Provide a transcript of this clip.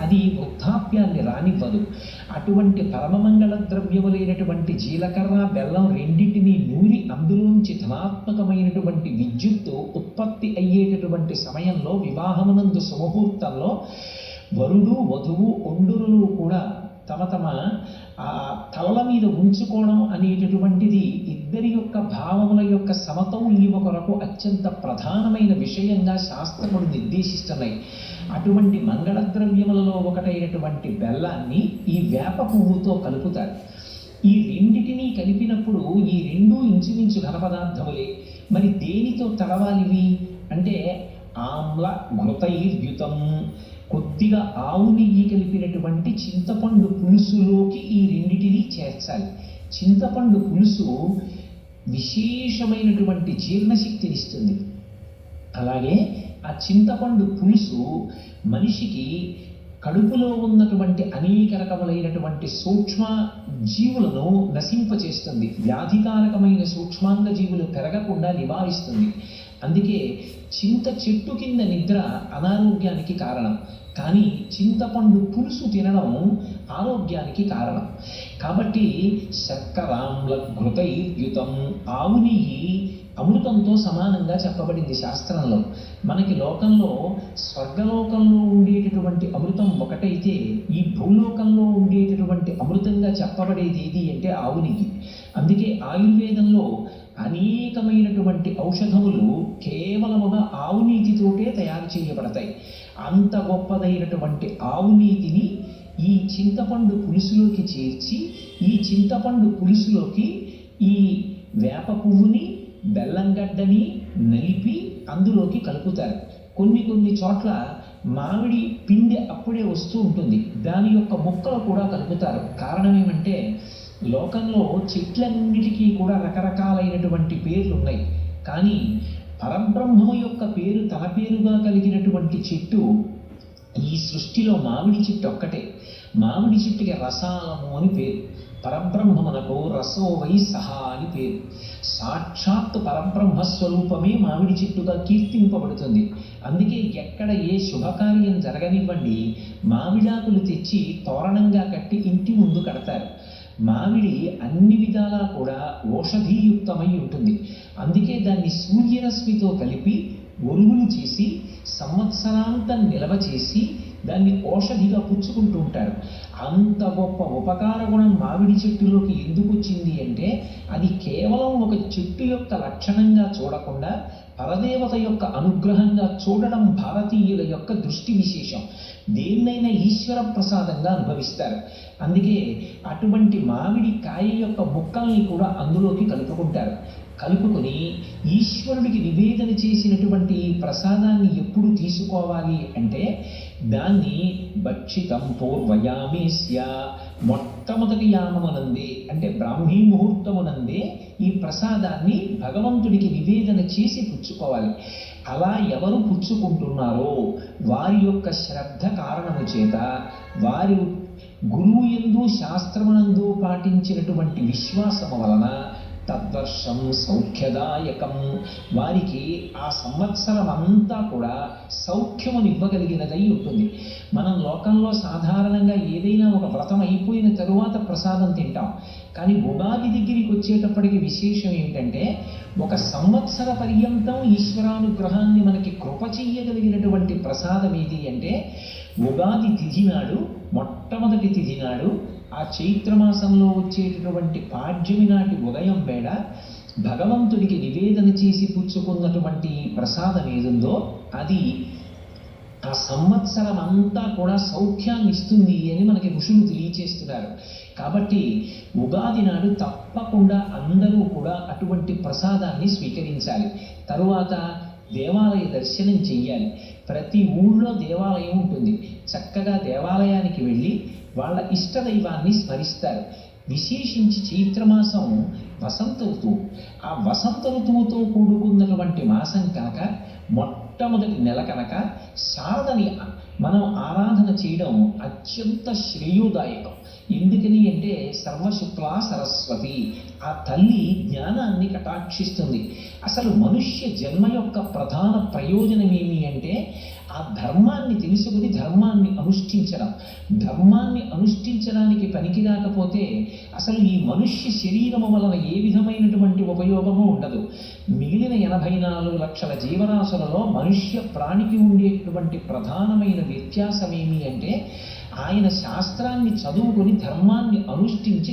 అది వృద్ధాప్యాన్ని రానివ్వదు. అటువంటి పరమమంగళ ద్రవ్యములైనటువంటి జీలకర్ర బెల్లం రెండింటినీ నూరి అందులోంచి ధనాత్మకమైనటువంటి విద్యుత్తు ఉత్పత్తి అయ్యేటటువంటి సమయంలో వివాహమునందు సుముహూర్తంలో వరుడు వధువు ఒండురులు కూడా తమ తమ ఆ తలల మీద ఉంచుకోవడం అనేటటువంటిది ఇద్దరి యొక్క భావముల యొక్క సమతౌల్యము కొరకు అత్యంత ప్రధానమైన విషయంగా శాస్త్రములు నిర్దేశిస్తున్నాయి. అటువంటి మంగళ ద్రవ్యములలో ఒకటైనటువంటి బెల్లాన్ని ఈ వేప పువ్వుతో కలుపుతారు. ఈ రెండిటినీ కలిపినప్పుడు ఈ రెండు ఇంచుమించు ఘన పదార్థములే. మరి దేనితో తలవాలివి అంటే ఆమ్ల ఘృతైర్యుతం, కొద్దిగా ఆవు నెయ్యి కలిపినటువంటి చింతపండు పులుసులోకి ఈ రెండిటిని చేర్చాలి. చింతపండు పులుసు విశేషమైనటువంటి జీర్ణశక్తినిస్తుంది. అలాగే ఆ చింతపండు పులుసు మనిషికి కడుపులో ఉన్నటువంటి అనేక రకములైనటువంటి సూక్ష్మ జీవులను నశింపచేస్తుంది. వ్యాధికారకమైన సూక్ష్మాంగ జీవులు పెరగకుండా నివారిస్తుంది. అందుకే చింత చెట్టు కింద నిద్ర అనారోగ్యానికి కారణం, కానీ చింతపండు పులుసు తినడం ఆరోగ్యానికి కారణం. కాబట్టి శర్కరామ్ల ఘృతైర్యుతం, ఆవు నెయ్యి అమృతంతో సమానంగా చెప్పబడింది శాస్త్రంలో. మనకి లోకంలో స్వర్గలోకంలో ఉండేటటువంటి అమృతం ఒకటైతే ఈ భూలోకంలో ఉండేటటువంటి అమృతంగా చెప్పబడేది ఏది అంటే ఆవు నెయ్యి. అందుకే ఆయుర్వేదంలో అనేకమైనటువంటి ఔషధములు కేవలముగా ఆవు నీతితోటే తయారు చేయబడతాయి. అంత గొప్పదైనటువంటి ఆవు నీతిని ఈ చింతపండు పులుసులోకి చేర్చి ఈ చింతపండు పులుసులోకి ఈ వేప పువ్వుని బెల్లం గడ్డని నలిపి అందులోకి కలుపుతారు. కొన్ని చోట్ల మామిడి పిండి అప్పుడే వస్తూ ఉంటుంది, దాని యొక్క ముక్కలు కూడా కలుపుతారు. కారణం ఏమంటే లోకంలో చెట్లన్నిటికీ కూడా రకరకాలైనటువంటి పేర్లు ఉన్నాయి, కానీ పరబ్రహ్మము యొక్క పేరు తన పేరుగా కలిగినటువంటి చెట్టు ఈ సృష్టిలో మామిడి చెట్టు ఒక్కటే. మామిడి చెట్టుకి రసాలము అని పేరు, పరబ్రహ్మమునకు రసో వై సహా అని పేరు. సాక్షాత్ పరబ్రహ్మస్వరూపమే మామిడి చెట్టుగా కీర్తింపబడుతుంది. అందుకే ఎక్కడ ఏ శుభకార్యం జరగనివ్వండి, మామిడాకులు తెచ్చి తోరణంగా కట్టి ఇంటి ముందు కడతారు. మామిడి అన్ని విధాలా కూడా ఔషధీయుక్తమై ఉంటుంది. అందుకే దాన్ని సూర్యరశ్మితో కలిపి ఒరుగులు చేసి సంవత్సరాంతం నిలవ చేసి దాన్ని ఔషధిగా పుచ్చుకుంటూ ఉంటారు. అంత గొప్ప ఉపకార గుణం మామిడి చెట్టులోకి ఎందుకు వచ్చింది అంటే అది కేవలం ఒక చెట్టు యొక్క లక్షణంగా చూడకుండా పరదేవత యొక్క అనుగ్రహంగా చూడడం భారతీయుల యొక్క దృష్టి విశేషం. దేన్నైనా ఈశ్వర ప్రసాదంగా అనుభవిస్తారు. అందుకే అటువంటి మామిడి కాయ యొక్క ముక్కల్ని కూడా అందులోకి కలుపుకుంటారు. కలుపుకొని ఈశ్వరుడికి నివేదన చేసినటువంటి ప్రసాదాన్ని ఎప్పుడు తీసుకోవాలి అంటే దాన్ని భక్షితం పూర్వయామేస్య, మొట్టమొదటి యామమునందే అంటే బ్రాహ్మీ ముహూర్తమునందే ఈ ప్రసాదాన్ని భగవంతుడికి నివేదన చేసి పుచ్చుకోవాలి. అలా ఎవరు పుచ్చుకుంటున్నారో వారి యొక్క శ్రద్ధ కారణము చేత వారి గురువు యందు శాస్త్రమునందు పాటించినటువంటి విశ్వాసము వలన తద్వర్షం సౌఖ్యదాయకం, వారికి ఆ సంవత్సరం అంతా కూడా సౌఖ్యమునివ్వగలిగినదై ఉంటుంది. మనం లోకంలో సాధారణంగా ఏదైనా ఒక వ్రతం అయిపోయిన తరువాత ప్రసాదం తింటాం, కానీ ఉగాది దగ్గరికి వచ్చేటప్పటికి విశేషం ఏమిటంటే ఒక సంవత్సర పర్యంతం ఈశ్వరానుగ్రహాన్ని మనకి కృప చెయ్యగలిగినటువంటి ప్రసాదం ఏది అంటే ఉగాది తిథి నాడు, మొట్టమొదటి తిథి నాడు ఆ చైత్రమాసంలో వచ్చేటటువంటి పాడ్యమి నాటి ఉదయం వేళ భగవంతుడికి నివేదన చేసి పుచ్చుకున్నటువంటి ప్రసాదం ఏదుందో అది ఆ సంవత్సరం అంతా కూడా సౌఖ్యాన్ని ఇస్తుంది అని మనకి ఋషులు తెలియచేస్తున్నారు. కాబట్టి ఉగాది నాడు తప్పకుండా అందరూ కూడా అటువంటి ప్రసాదాన్ని స్వీకరించాలి. తరువాత దేవాలయ దర్శనం చెయ్యాలి. ప్రతి ఊళ్ళో దేవాలయం ఉంటుంది. చక్కగా దేవాలయానికి వెళ్ళి వాళ్ళ ఇష్టదైవాన్ని స్మరిస్తారు. విశేషించి చైత్రమాసం వసంత ఋతువు. ఆ వసంత ఋతువుతో కూడుకున్నటువంటి మాసం కనుక మొట్టమొదటి నెల కనుక శారదని మనం ఆరాధన ఆరాధన చేయడం అత్యంత శ్రేయోదాయకం. ఎందుకని అంటే సర్వశుక్లా సరస్వతి, ఆ తల్లి జ్ఞానాన్ని కటాక్షిస్తుంది. అసలు మనుష్య జన్మ యొక్క ప్రధాన ప్రయోజనం ఏమి అంటే ఆ ధర్మాన్ని తెలుసుకుని ధర్మాన్ని అనుష్ఠించడం. ధర్మాన్ని అనుష్ఠించడానికి పనికి రాకపోతే అసలు ఈ మనుష్య శరీరము వలన ఏ విధమైనటువంటి ఉపయోగము ఉండదు. మిగిలిన 84 లక్షల జీవరాశులలో మనుష్య ప్రాణికి ఉండేటువంటి ప్రధానమైన వ్యత్యాసం ఏమి అంటే ఆయన శాస్త్రాన్ని చదువుకొని ధర్మాన్ని అనుష్ఠించి